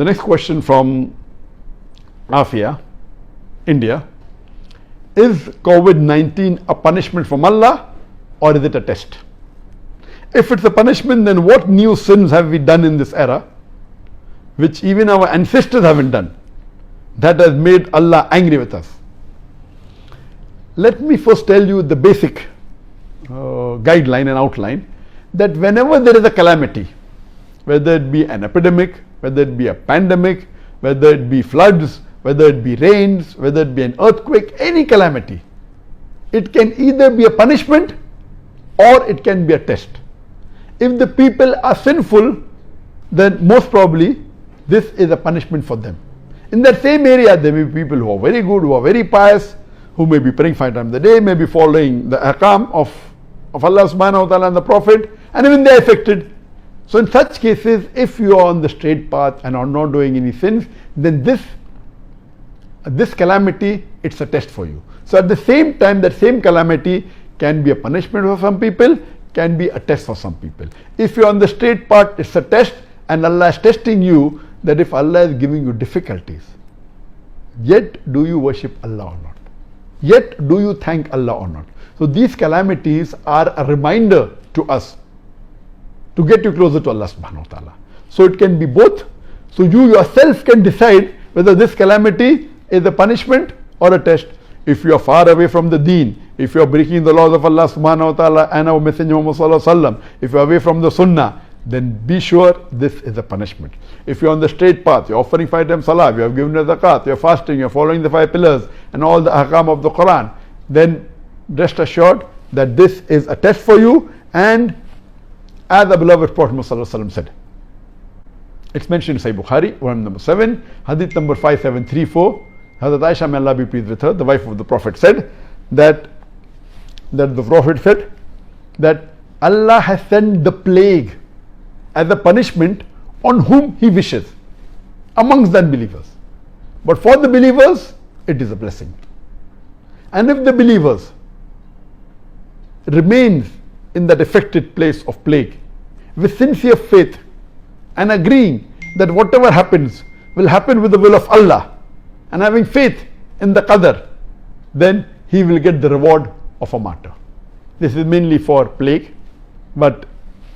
The next question from Afia, India. Is COVID-19 a punishment from Allah or is it a test? If it's a punishment, then what new sins have we done in this era which even our ancestors haven't done, that has made Allah angry with us? Let me first tell you the basic guideline and outline, that whenever there is a calamity, whether it be an epidemic, whether it be a pandemic, whether it be floods, whether it be rains, whether it be an earthquake, any calamity, it can either be a punishment or it can be a test. If the people are sinful, then most probably this is a punishment for them. In that same area, there may be people who are very good, who are very pious, who may be praying 5 times a day, may be following the ahkam of Allah subhanahu wa ta'ala and the Prophet, and even they are affected. So in such cases, if you are on the straight path and are not doing any sins, then this calamity, it's a test for you. So at the same time, that same calamity can be a punishment for some people, can be a test for some people. If you are on the straight path, it's a test, and Allah is testing you, that if Allah is giving you difficulties, yet do you worship Allah or not? Yet do you thank Allah or not? So these calamities are a reminder to us to get you closer to Allah subhanahu wa ta'ala. So it can be both. So you yourself can decide whether this calamity is a punishment or a test. If you are far away from the deen, if you are breaking the laws of Allah subhanahu wa ta'ala and our Messenger Muhammad sallallahu alaihi wasallam, if you are away from the sunnah, then be sure this is a punishment. If you are on the straight path, you are offering 5 times salah, you have given the zakat, you are fasting, you are following the 5 pillars and all the ahkam of the Quran, then rest assured that this is a test for you. And as the beloved Prophet Muhammad sallallahu alaihi wasallam said, it's mentioned in Sahih Bukhari, volume number 7, hadith number 5734. Hazrat Aisha, may Allah be pleased with her, the wife of the Prophet, said that the Prophet said that Allah has sent the plague as a punishment on whom He wishes amongst the unbelievers. But for the believers, it is a blessing. And if the believers remain in that affected place of plague with sincere faith and agreeing that whatever happens will happen with the will of Allah, and having faith in the qadar, then he will get the reward of a martyr. This is mainly for plague, but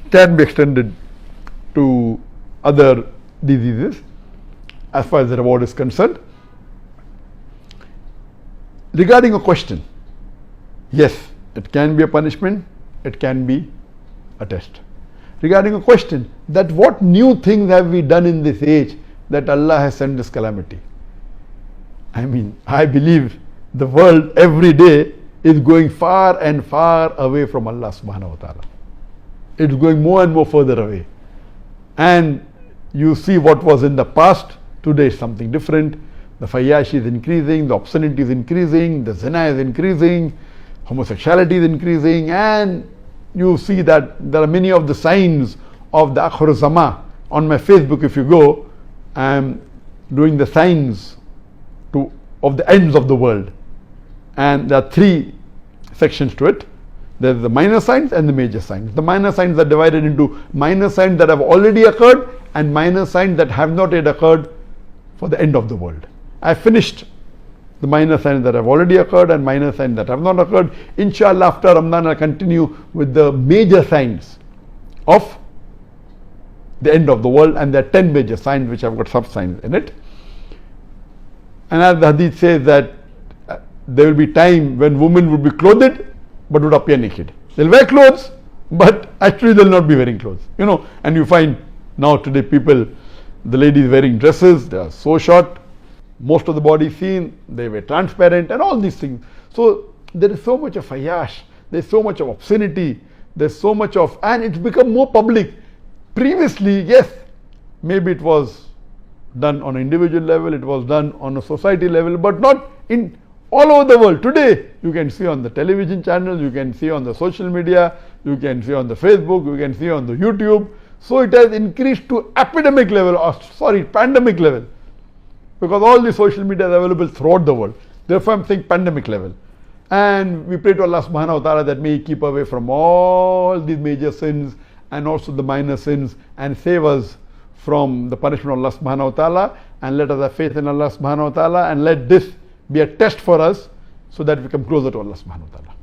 can be extended to other diseases as far as the reward is concerned. Regarding a question, yes, it can be a punishment, it can be a test. Regarding a question, that what new things have we done in this age that Allah has sent this calamity? I mean, I believe the world every day is going far and far away from Allah subhanahu wa ta'ala. It's going more and more further away. And you see what was in the past, today is something different. The fayashi is increasing, the obscenity is increasing, the zina is increasing, homosexuality is increasing, and you see that there are many of the signs of the Akhir Zama. On my Facebook, if you go, I am doing the signs of the ends of the world, and there are 3 sections to it. There is the minor signs and the major signs. The minor signs are divided into minor signs that have already occurred and minor signs that have not yet occurred for the end of the world. I finished the minor signs that have already occurred and minor signs that have not occurred. Inshallah, after Ramadan, I'll continue with the major signs of the end of the world, and there are 10 major signs which have got sub signs in it. And as the hadith says that there will be time when women would be clothed but would appear naked. They'll wear clothes, but actually they'll not be wearing clothes. You know, and you find now today people, the ladies wearing dresses, they are so short, most of the body seen, they were transparent and all these things. So there is so much of fayash, there's so much of obscenity, there's so much of, and it's become more public. Previously, yes, maybe it was done on an individual level, it was done on a society level, but not in all over the world. Today, you can see on the television channels, you can see on the social media, you can see on the Facebook, you can see on the YouTube. So it has increased to epidemic level, or pandemic level, because all the social media is available throughout the world. Therefore, I'm saying pandemic level. And we pray to Allah subhanahu wa ta'ala that may He keep away from all these major sins and also the minor sins, and save us from the punishment of Allah subhanahu wa ta'ala, and let us have faith in Allah subhanahu wa ta'ala, and let this be a test for us so that we come closer to Allah subhanahu wa ta'ala.